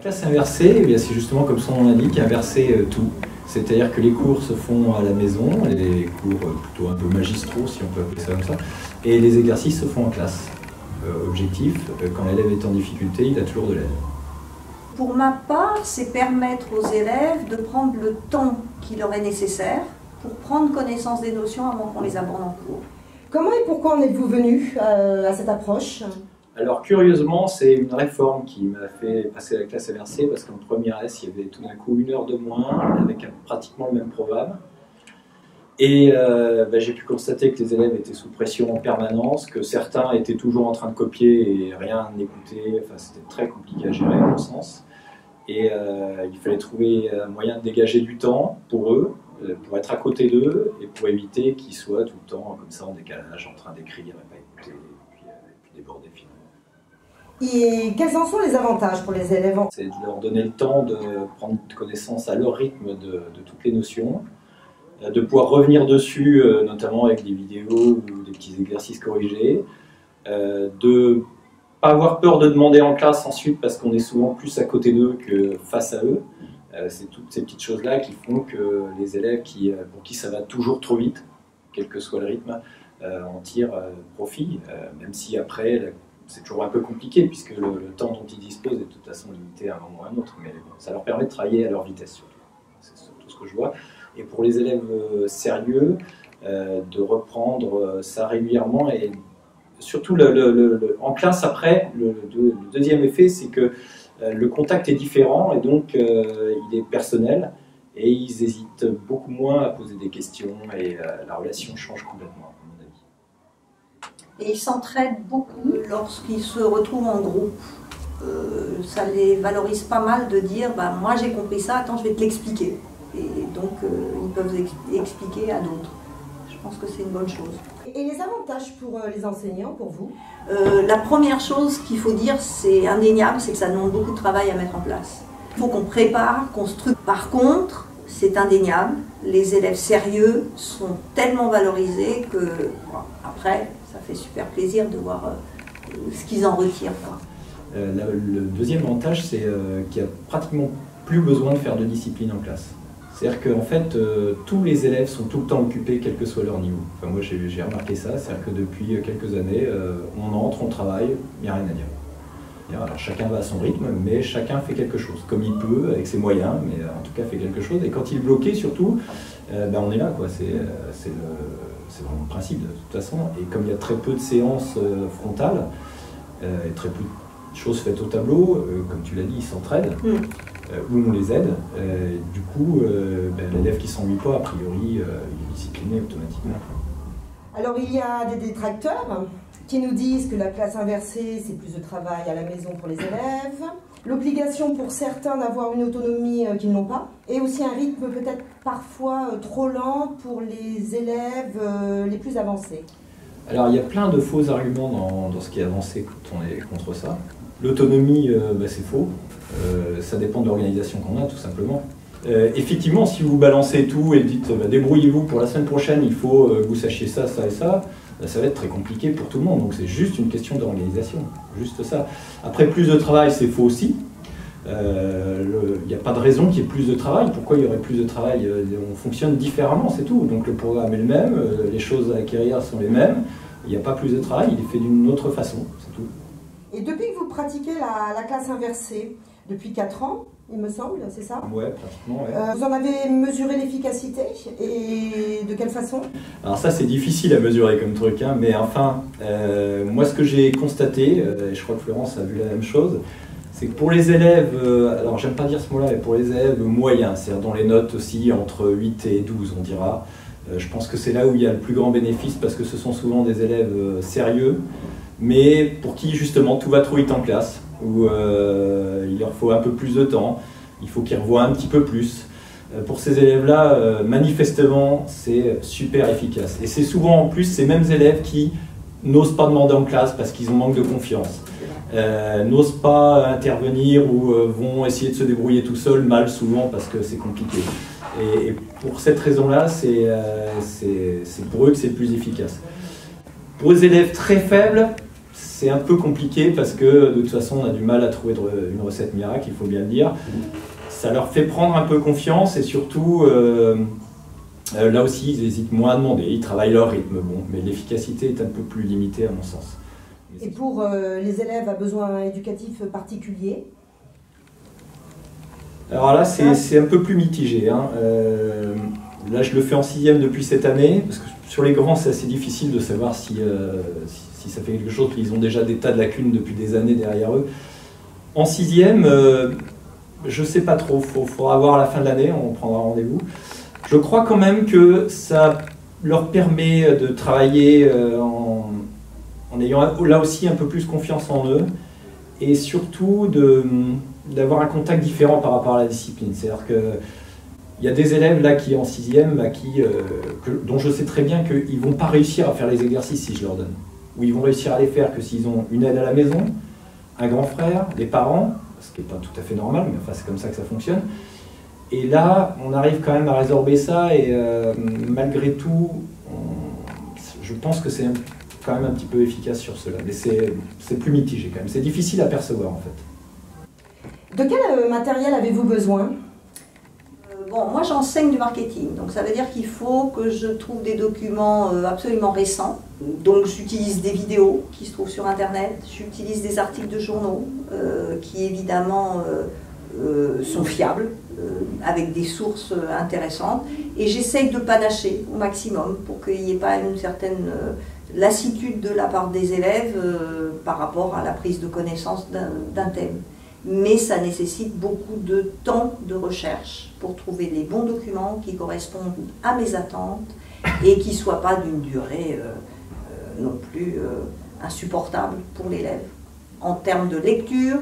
classe inversée, eh c'est justement comme son nom l'indique, inverser tout. C'est-à-dire que les cours se font à la maison, les cours plutôt un peu magistraux, si on peut appeler ça comme ça, et les exercices se font en classe. Objectif, quand l'élève est en difficulté, il a toujours de l'aide. Pour ma part, c'est permettre aux élèves de prendre le temps qui leur est nécessaire pour prendre connaissance des notions avant qu'on les aborde en cours. Comment et pourquoi en êtes-vous venu à cette approche ? Alors curieusement, c'est une réforme qui m'a fait passer à la classe inversée parce qu'en première S, il y avait tout d'un coup 1 heure de moins avec pratiquement le même programme. Et j'ai pu constater que les élèves étaient sous pression en permanence, que certains étaient toujours en train de copier et rien n'écouter. Enfin, c'était très compliqué à gérer à mon sens. Et il fallait trouver un moyen de dégager du temps pour eux, pour être à côté d'eux et pour éviter qu'ils soient tout le temps comme ça en décalage, en train d'écrire et pas écouter, et puis déborder finalement. Et quels en sont les avantages pour les élèves? C'est de leur donner le temps de prendre connaissance à leur rythme de toutes les notions, de pouvoir revenir dessus, notamment avec des vidéos ou des petits exercices corrigés, de pas avoir peur de demander en classe ensuite parce qu'on est souvent plus à côté d'eux que face à eux. C'est toutes ces petites choses-là qui font que les élèves pour qui ça va toujours trop vite, quel que soit le rythme, en tirent profit, même si après c'est toujours un peu compliqué puisque le temps dont ils disposent est de toute façon limité à un moment ou à un autre, mais bon, ça leur permet de travailler à leur vitesse. C'est surtout ce que je vois. Et pour les élèves sérieux, de reprendre ça régulièrement et surtout en classe après, le deuxième effet c'est que le contact est différent et donc il est personnel et ils hésitent beaucoup moins à poser des questions et la relation change complètement à mon avis. Et ils s'entraident beaucoup lorsqu'ils se retrouvent en groupe. Ça les valorise pas mal de dire bah, moi j'ai compris ça, attends je vais te l'expliquer. Et donc ils peuvent expliquer à d'autres. Je pense que c'est une bonne chose. Et les avantages pour les enseignants, pour vous? La première chose qu'il faut dire, c'est indéniable, c'est que ça demande beaucoup de travail à mettre en place. Il faut qu'on prépare, qu'on structure. Par contre, c'est indéniable, les élèves sérieux sont tellement valorisés que après, ça fait super plaisir de voir ce qu'ils en retirent. Le deuxième avantage, c'est qu'il n'y a pratiquement plus besoin de faire de discipline en classe. C'est-à-dire qu'en fait, tous les élèves sont tout le temps occupés, quel que soit leur niveau. Enfin, moi, j'ai remarqué ça, c'est-à-dire que depuis quelques années, on entre, on travaille, il n'y a rien à dire. Alors, chacun va à son rythme, mais chacun fait quelque chose, comme il peut, avec ses moyens, mais en tout cas fait quelque chose. Et quand il est bloqué, surtout, on est là, quoi. C'est vraiment le principe, de toute façon. Et comme il y a très peu de séances frontales, et très peu de choses faites au tableau, comme tu l'as dit, ils s'entraident. Où on les aide, du coup, l'élève qui ne s'ennuie pas, a priori, il est discipliné automatiquement. Alors il y a des détracteurs qui nous disent que la classe inversée, c'est plus de travail à la maison pour les élèves, l'obligation pour certains d'avoir une autonomie qu'ils n'ont pas, et aussi un rythme peut-être parfois trop lent pour les élèves les plus avancés. Alors il y a plein de faux arguments dans ce qui est avancé quand on est contre ça. L'autonomie, c'est faux. Ça dépend de l'organisation qu'on a, tout simplement. Effectivement, si vous balancez tout et dites débrouillez-vous pour la semaine prochaine, il faut que vous sachiez ça, ça et ça, ça va être très compliqué pour tout le monde. Donc c'est juste une question d'organisation, juste ça. Après, plus de travail, c'est faux aussi. Il n'y a pas de raison qu'il y ait plus de travail. Pourquoi il y aurait plus de travail? On fonctionne différemment, c'est tout. Donc le programme est le même, les choses à acquérir sont les mêmes. Il n'y a pas plus de travail, il est fait d'une autre façon, c'est tout. Et depuis que vous pratiquez la classe inversée, depuis 4 ans, il me semble, c'est ça? Ouais, pratiquement, ouais. Vous en avez mesuré l'efficacité et de quelle façon? Alors ça c'est difficile à mesurer comme truc, hein, mais enfin, moi ce que j'ai constaté, et je crois que Florence a vu la même chose, c'est que pour les élèves, alors j'aime pas dire ce mot-là, mais pour les élèves moyens, c'est-à-dire dont les notes aussi entre 8 et 12 on dira, je pense que c'est là où il y a le plus grand bénéfice parce que ce sont souvent des élèves sérieux, mais pour qui justement tout va trop vite en classe, où il leur faut un peu plus de temps, il faut qu'ils revoient un petit peu plus. Pour ces élèves-là, manifestement, c'est super efficace. Et c'est souvent en plus ces mêmes élèves qui n'osent pas demander en classe parce qu'ils ont manque de confiance, n'osent pas intervenir ou vont essayer de se débrouiller tout seuls, mal souvent parce que c'est compliqué. Et pour cette raison-là, c'est pour eux que c'est le plus efficace. Pour les élèves très faibles, c'est un peu compliqué parce que de toute façon on a du mal à trouver une recette miracle, il faut bien le dire. Ça leur fait prendre un peu confiance et surtout, là aussi ils hésitent moins à demander, ils travaillent leur rythme, bon, mais l'efficacité est un peu plus limitée à mon sens. Et pour les élèves à besoins éducatifs particuliers? Alors là c'est un peu plus mitigé, hein. Là je le fais en 6e depuis cette année, parce que sur les grands c'est assez difficile de savoir si ça fait quelque chose, qu'ils ont déjà des tas de lacunes depuis des années derrière eux. En 6e, je ne sais pas trop, il faudra voir à la fin de l'année, on prendra rendez-vous. Je crois quand même que ça leur permet de travailler en ayant là aussi un peu plus confiance en eux, et surtout d'avoir un contact différent par rapport à la discipline. C'est-à-dire qu'il y a des élèves là qui en 6e, dont je sais très bien qu'ils ne vont pas réussir à faire les exercices si je leur donne. Ou ils vont réussir à les faire que s'ils ont une aide à la maison, un grand frère, des parents, ce qui n'est pas tout à fait normal, mais enfin c'est comme ça que ça fonctionne. Et là, on arrive quand même à résorber ça, et malgré tout, je pense que c'est quand même un petit peu efficace sur cela. Mais c'est plus mitigé quand même, c'est difficile à percevoir en fait. De quel matériel avez-vous besoin? Bon, moi j'enseigne du marketing, donc ça veut dire qu'il faut que je trouve des documents absolument récents. Donc j'utilise des vidéos qui se trouvent sur internet, j'utilise des articles de journaux qui évidemment sont fiables, avec des sources intéressantes, et j'essaye de panacher au maximum pour qu'il n'y ait pas une certaine lassitude de la part des élèves par rapport à la prise de connaissance d'un thème. Mais ça nécessite beaucoup de temps de recherche pour trouver les bons documents qui correspondent à mes attentes et qui ne soient pas d'une durée non plus insupportable pour l'élève. En termes de lecture,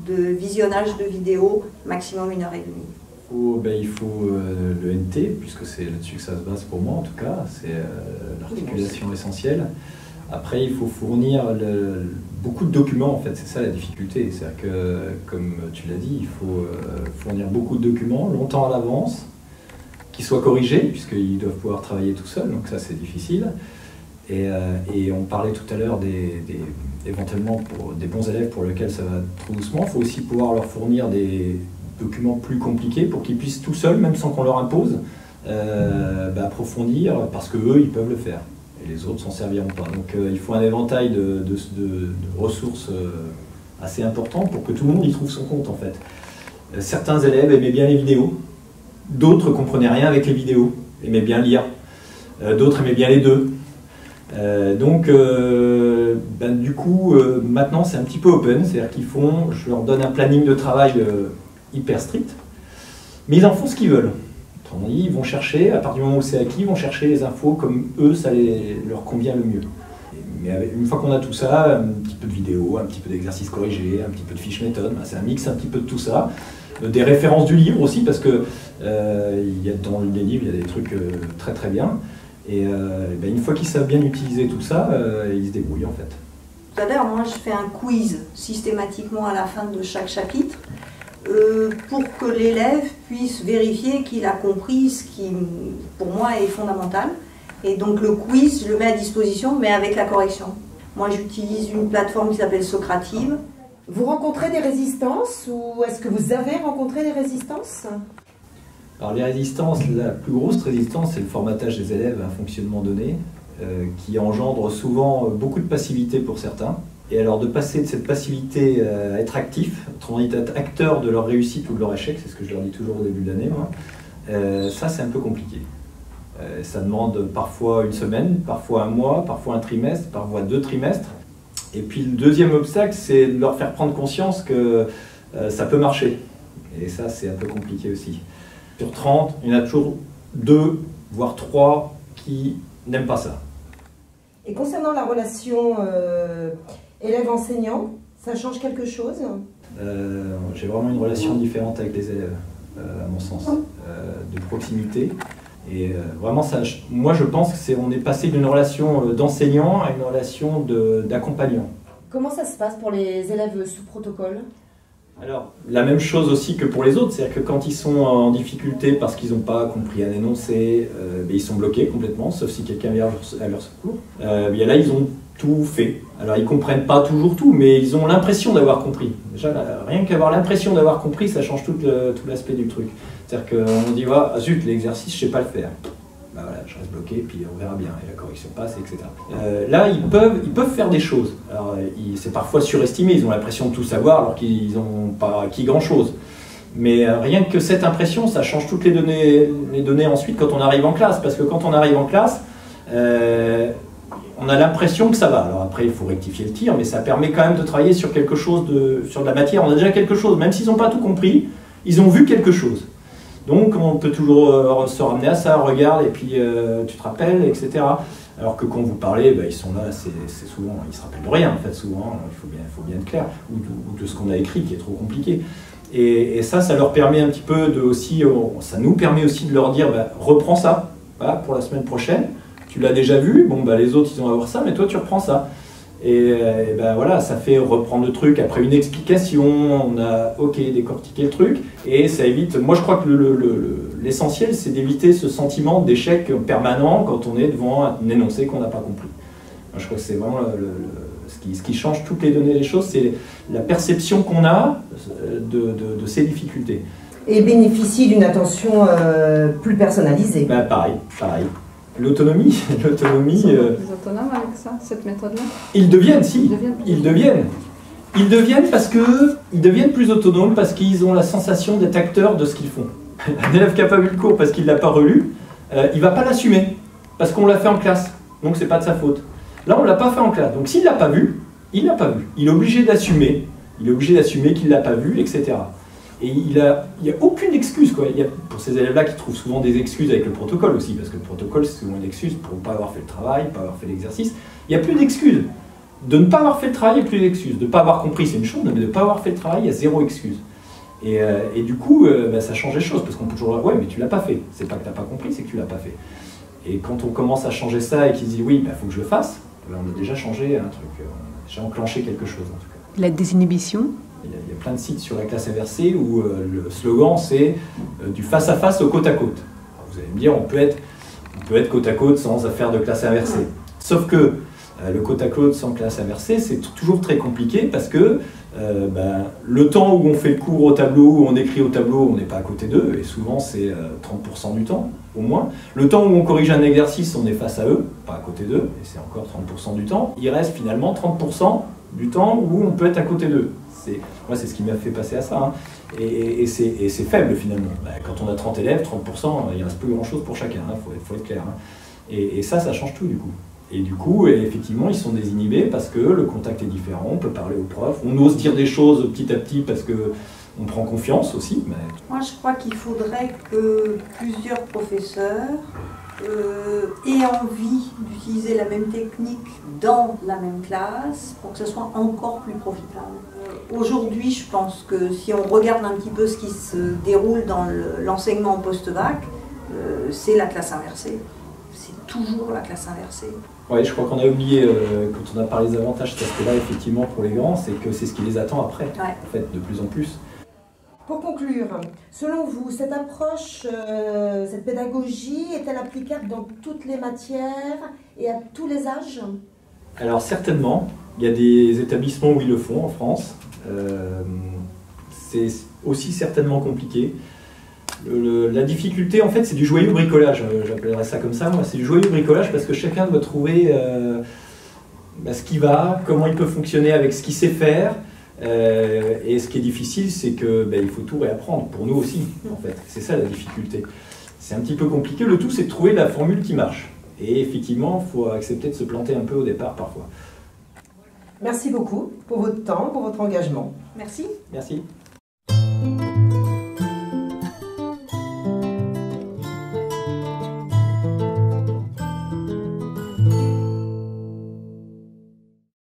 de visionnage de vidéos, maximum 1h30. Il faut le NT, puisque c'est là-dessus que ça se base pour moi en tout cas, c'est l'articulation essentielle. Après, il faut fournir beaucoup de documents, en fait, c'est ça la difficulté. C'est-à-dire que, comme tu l'as dit, il faut fournir beaucoup de documents, longtemps à l'avance, qui soient corrigés, puisqu'ils doivent pouvoir travailler tout seuls, donc ça c'est difficile. Et on parlait tout à l'heure éventuellement pour des bons élèves pour lesquels ça va trop doucement. Il faut aussi pouvoir leur fournir des documents plus compliqués pour qu'ils puissent tout seuls, même sans qu'on leur impose, approfondir, parce qu'eux, ils peuvent le faire. Et les autres s'en serviront pas. Donc il faut un éventail de ressources assez important pour que tout le monde y trouve son compte en fait. Certains élèves aimaient bien les vidéos, d'autres ne comprenaient rien avec les vidéos, aimaient bien lire, d'autres aimaient bien les deux. Du coup, maintenant c'est un petit peu open, c'est-à-dire je leur donne un planning de travail hyper strict, mais ils en font ce qu'ils veulent. Ils vont chercher, à partir du moment où c'est acquis, ils vont chercher les infos comme eux, ça leur convient le mieux. Mais une fois qu'on a tout ça, un petit peu de vidéo, un petit peu d'exercices corrigés, un petit peu de fiches méthodes, c'est un mix un petit peu de tout ça. Des références du livre aussi, parce que dans les livres, il y a des trucs très très bien. Et une fois qu'ils savent bien utiliser tout ça, ils se débrouillent en fait. Tout à l'heure, moi je fais un quiz systématiquement à la fin de chaque chapitre, pour que l'élève puisse vérifier qu'il a compris ce qui, pour moi, est fondamental. Et donc le quiz, je le mets à disposition, mais avec la correction. Moi, j'utilise une plateforme qui s'appelle Socrative. Vous rencontrez des résistances, ou est-ce que vous avez rencontré des résistances? Alors les résistances, la plus grosse résistance, c'est le formatage des élèves à un fonctionnement donné, qui engendre souvent beaucoup de passivité pour certains. Et alors de passer de cette passivité à être actif, autrement dit être acteur de leur réussite ou de leur échec, c'est ce que je leur dis toujours au début de l'année, ça c'est un peu compliqué. Ça demande parfois une semaine, parfois un mois, parfois un trimestre, parfois 2 trimestres. Et puis le deuxième obstacle, c'est de leur faire prendre conscience que ça peut marcher. Et ça c'est un peu compliqué aussi. Sur 30, il y en a toujours 2, voire 3 qui n'aiment pas ça. Et concernant la relation élève-enseignant, ça change quelque chose? J'ai vraiment une relation différente avec les élèves, à mon sens, de proximité. Et vraiment, moi je pense qu'on est passé d'une relation d'enseignant à une relation d'accompagnant. Comment ça se passe pour les élèves sous protocole? Alors, la même chose aussi que pour les autres, c'est-à-dire que quand ils sont en difficulté parce qu'ils n'ont pas compris un énoncé, ils sont bloqués complètement, sauf si quelqu'un vient à leur secours. Bien là, ils ont tout fait. Alors, ils ne comprennent pas toujours tout, mais ils ont l'impression d'avoir compris. Déjà, rien qu'avoir l'impression d'avoir compris, ça change tout l'aspect du truc. C'est-à-dire qu'on dit, ah, zut, l'exercice, je ne sais pas le faire. Bah voilà, je reste bloqué, puis on verra bien, et la correction passe, etc. Là, ils peuvent faire des choses. Alors, c'est parfois surestimé, ils ont l'impression de tout savoir, alors qu'ils n'ont pas acquis grand-chose. Mais rien que cette impression, ça change toutes les données ensuite quand on arrive en classe, parce que quand on arrive en classe, on a l'impression que ça va. Alors après, il faut rectifier le tir, mais ça permet quand même de travailler sur quelque chose, sur de la matière. On a déjà quelque chose, même s'ils n'ont pas tout compris, ils ont vu quelque chose. Donc on peut toujours se ramener à ça, regarde, et puis tu te rappelles, etc. Alors que quand vous parlez, ils sont là, c'est souvent, ils se rappellent de rien en fait, souvent, il faut bien être clair, ou de ce qu'on a écrit qui est trop compliqué. Et ça leur permet un petit peu ça nous permet aussi de leur dire, reprends ça, voilà, pour la semaine prochaine, tu l'as déjà vu, bon les autres ils vont avoir ça, mais toi tu reprends ça. Et voilà, ça fait reprendre le truc après une explication, on a décortiqué le truc, et ça évite, moi je crois que l'essentiel c'est d'éviter ce sentiment d'échec permanent quand on est devant un énoncé qu'on n'a pas compris. Moi, je crois que c'est vraiment ce qui change toutes les données des choses, c'est la perception qu'on a de ces difficultés. Et bénéficie d'une attention plus personnalisée. Pareil. L'autonomie, Ils sont plus autonomes avec ça, cette méthode-là? Ils deviennent parce qu'ils deviennent plus autonomes parce qu'ils ont la sensation d'être acteurs de ce qu'ils font. Un élève qui n'a pas vu le cours parce qu'il ne l'a pas relu, il ne va pas l'assumer parce qu'on l'a fait en classe, donc c'est pas de sa faute. Là, on ne l'a pas fait en classe, donc s'il ne l'a pas vu, il l'a pas vu. Il est obligé d'assumer qu'il ne l'a pas vu, etc. Et il n'y a aucune excuse, quoi. Pour ces élèves-là qui trouvent souvent des excuses avec le protocole aussi, parce que le protocole c'est souvent une excuse pour ne pas avoir fait le travail, pas avoir fait l'exercice. Il n'y a plus d'excuses. De ne pas avoir fait le travail, il n'y a plus d'excuses. De ne pas avoir compris, c'est une chose, mais de ne pas avoir fait le travail, il y a zéro excuse. Et du coup, ça change les choses, parce qu'on peut toujours dire, ouais, mais tu l'as pas fait. C'est pas que tu n'as pas compris, c'est que tu l'as pas fait. Et quand on commence à changer ça et qu'ils disent, oui, il faut que je le fasse, on a déjà changé un truc, on a déjà enclenché quelque chose en tout cas. La désinhibition. Il y a plein de sites sur la classe inversée où le slogan c'est du face-à-face au côte-à-côte. Vous allez me dire, on peut être côte-à-côte sans faire de classe inversée. Sauf que le côte-à-côte sans classe inversée, c'est toujours très compliqué parce que le temps où on fait le cours au tableau, où on écrit au tableau, on n'est pas à côté d'eux, et souvent c'est 30% du temps, au moins. Le temps où on corrige un exercice, on est face à eux, pas à côté d'eux, et c'est encore 30% du temps. Il reste finalement 30% du temps où on peut être à côté d'eux. Moi, c'est ce qui m'a fait passer à ça. Hein. Et c'est faible, finalement. Quand on a 30 élèves, 30%, il ne reste plus grand-chose pour chacun, hein, faut être clair. Hein. Et ça change tout, du coup. Et du coup, effectivement, ils sont désinhibés parce que le contact est différent, on peut parler au prof, on ose dire des choses petit à petit parce qu'on prend confiance aussi. Mais... Moi, je crois qu'il faudrait que plusieurs professeurs aient envie d'utiliser la même technique dans la même classe pour que ce soit encore plus profitable. Aujourd'hui, je pense que si on regarde un petit peu ce qui se déroule dans l'enseignement post-bac, c'est la classe inversée. C'est toujours la classe inversée. Oui, je crois qu'on a oublié, quand on a parlé des avantages, cet aspect-là, effectivement, pour les grands, c'est que c'est ce qui les attend après, en fait, de plus en plus. Pour conclure, selon vous, cette approche, cette pédagogie est-elle applicable dans toutes les matières et à tous les âges? Alors certainement, il y a des établissements où ils le font en France. C'est aussi certainement compliqué. La difficulté, en fait, c'est du joyeux bricolage, j'appellerais ça comme ça, moi, c'est du joyeux bricolage parce que chacun doit trouver ce qui va, comment il peut fonctionner avec ce qu'il sait faire. Et ce qui est difficile, c'est que il faut tout réapprendre, pour nous aussi, en fait. C'est ça la difficulté. C'est un petit peu compliqué, le tout c'est de trouver la formule qui marche. Et effectivement, il faut accepter de se planter un peu au départ parfois. Merci beaucoup pour votre temps, pour votre engagement. Merci. Merci.